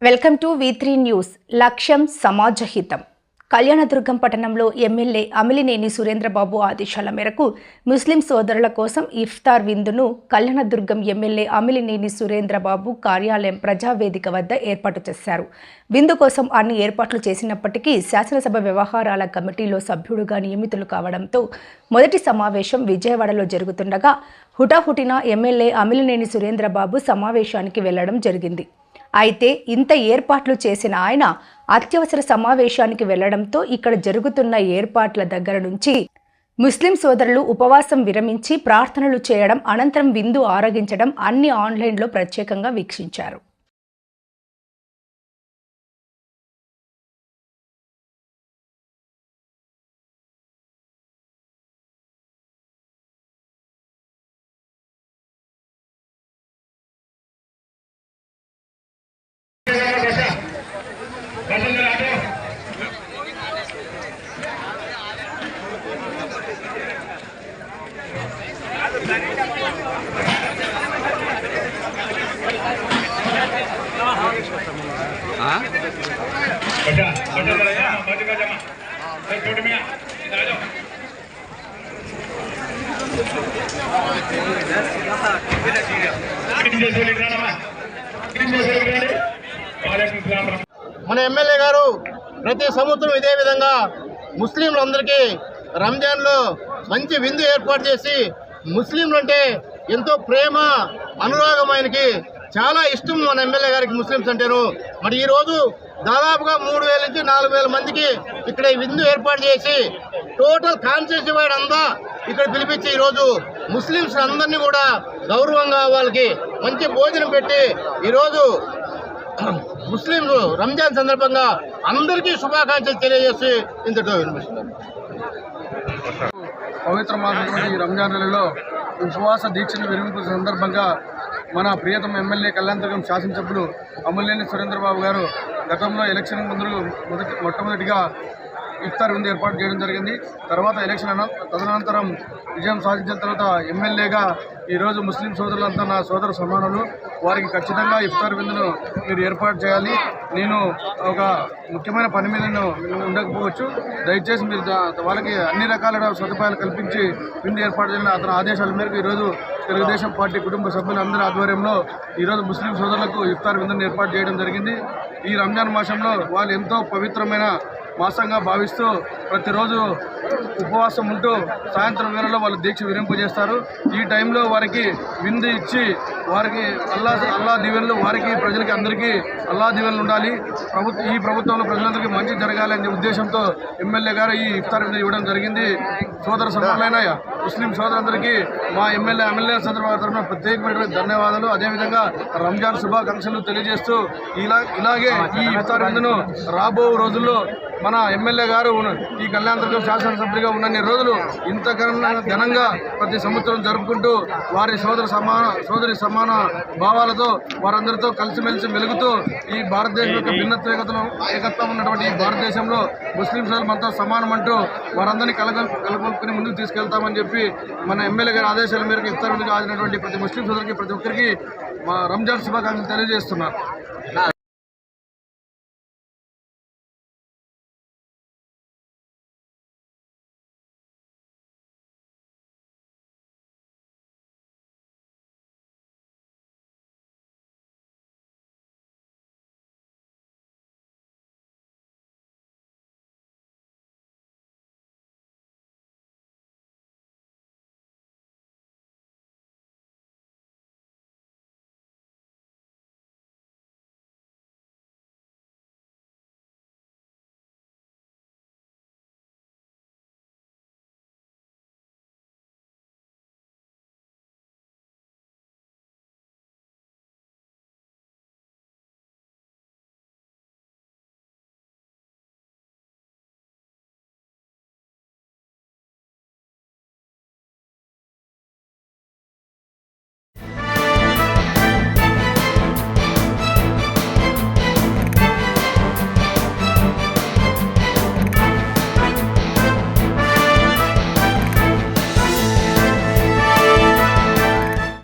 Welcome to V3 news. లక్ష్యం సమాజహితం. కళ్యాణదుర్గం పట్టణంలో MLA Amilineni Surendra Babu ఆదేశాల మేరకు ముస్లిం సోదరుల కోసం ఇఫ్తార్ విందును కళ్యాణదుర్గం ఎమ్మెల్యే అమిలినేని సురేంద్రబాబు కార్యాలయం ప్రజావేదిక వద్ద ఏర్పాటు చేశారు. విందు కోసం అన్ని ఏర్పాట్లు చేసినప్పటికీ శాసనసభ వ్యవహారాల కమిటీలో సభ్యుడుగా నియమితులు కావడంతో మొదటి సమావేశం విజయవాడలో జరుగుతుండగా హుటాహుటిన ఎమ్మెల్యే అమిలినేని సురేంద్రబాబు సమావేశానికి వెళ్లడం జరిగింది. అయితే ఇంత ఏర్పాట్లు చేసిన ఆయన అత్యవసర సమావేశానికి వెళ్లడంతో ఇక్కడ జరుగుతున్న ఏర్పాట్ల దగ్గర నుంచి ముస్లిం సోదరులు ఉపవాసం విరమించి ప్రార్థనలు చేయడం, అనంతరం విందు ఆరగించడం అన్ని ఆన్లైన్లో ప్రత్యేకంగా వీక్షించారు. మన ఎమ్మెల్యే గారు ప్రతి సంవత్సరం ఇదే విధంగా ముస్లింలందరికీ రంజాన్లో మంచి విందు ఏర్పాటు చేసి, ముస్లింలు అంటే ఎంతో ప్రేమ అనురాగం, ఆయనకి చాలా ఇష్టం మన ఎమ్మెల్యే గారికి ముస్లిమ్స్ అంటేను. మరి ఈరోజు దాదాపుగా 3000 నుంచి 4000 మందికి ఇక్కడ విందు ఏర్పాటు చేసి టోటల్ కాన్స్టిట్యూన్సీ వైడ్ అంతా ఇక్కడ పిలిపించి ఈరోజు ముస్లిమ్స్ అందరినీ కూడా గౌరవంగా వాళ్ళకి మంచి భోజనం పెట్టి ఈరోజు ముస్లింలు రంజాన్ సందర్భంగా అందరికీ శుభాకాంక్షలు తెలియజేసి ఇంతటితో వినిపిస్తున్నారు. పవిత్ర మాసమైన ఈ రంజాన్ నెలలో ఉపవాస దీక్షను విరమింపు సందర్భంగా మన ప్రియతమ ఎమ్మెల్యే కళ్యాణదుర్గం శాసనసభ్యులు అమిలినేని సురేంద్రబాబు గారు గతంలో ఎలక్షన్ ముందు మొట్టమొదటిగా ఇఫ్తార్ విందు ఏర్పాటు చేయడం జరిగింది. తర్వాత ఎలక్షన్ తదనంతరం విజయం సాధించిన తర్వాత ఎమ్మెల్యేగా ఈరోజు ముస్లిం సోదరులంతా నా సోదర సమానులు, వారికి ఖచ్చితంగా ఇఫ్తార్ విందును మీరు ఏర్పాటు చేయాలి. నేను ఒక ముఖ్యమైన పని మీద ఉండకపోవచ్చు, దయచేసి మీరు వాళ్ళకి అన్ని రకాల సదుపాయాలు కల్పించి విందు ఏర్పాటు చేయాలని అతని ఆదేశాల మేరకు ఈరోజు తెలుగుదేశం పార్టీ కుటుంబ సభ్యులందరి ఆధ్వర్యంలో ఈరోజు ముస్లిం సోదరులకు ఇఫ్తార్ విందును ఏర్పాటు చేయడం జరిగింది. ఈ రంజాన్ మాసంలో వాళ్ళు ఎంతో పవిత్రమైన మాసంగా భావిస్తూ ప్రతిరోజు ఉపవాసం ఉంటూ సాయంత్రం వేళలో వాళ్ళు దీక్ష విరింపు చేస్తారు. ఈ టైంలో వారికి విందు ఇచ్చి వారికి అల్లా దీవెనలు, వారికి ప్రజలకి అందరికీ అల్లా దీవెనలు ఉండాలి, ఈ ప్రభుత్వంలో ప్రజలందరికీ మంచి జరగాలి అనే ఉద్దేశంతో ఎమ్మెల్యే గారు ఈ ఇఫ్తార్ విందు ఇవ్వడం జరిగింది. సోదర సమానులైన ముస్లిం సోదరులందరికీ మా ఎమ్మెల్యే చంద్రబాబు తరఫున ప్రత్యేకమైనటువంటి ధన్యవాదాలు, అదేవిధంగా రంజాన్ శుభాకాంక్షలు తెలియజేస్తూ ఇలాగే ఈ ఇఫ్తార్ విందును రాబో రోజుల్లో మన ఎమ్మెల్యే గారు ఈ కళ్యాణదుర్గం శాసనసభ్యుడిగా ఉన్నన్ని రోజులు ఇంతకన్నా ఘనంగా ప్రతి సంవత్సరం జరుపుకుంటూ వారి సోదరి సమాన భావాలతో వారందరితో కలిసిమెలిసి మెలుగుతూ ఈ భారతదేశం యొక్క భిన్నత్వేకతను ఏకత్వం ఉన్నటువంటి ఈ భారతదేశంలో ముస్లిం సోదరులంతా సమానమంటూ వారందరినీ కలగొలుపుకుని ముందుకు తీసుకెళ్తామని చెప్పి మన ఎమ్మెల్యే గారి ఆదేశాల మేరకు ఇఫ్తార్ విందుకు హాజరైనటువంటి ప్రతి ముస్లిం సోదరికి ప్రతి ఒక్కరికి మా రంజాన్ శుభాకాంక్షలు తెలియజేస్తున్నారు.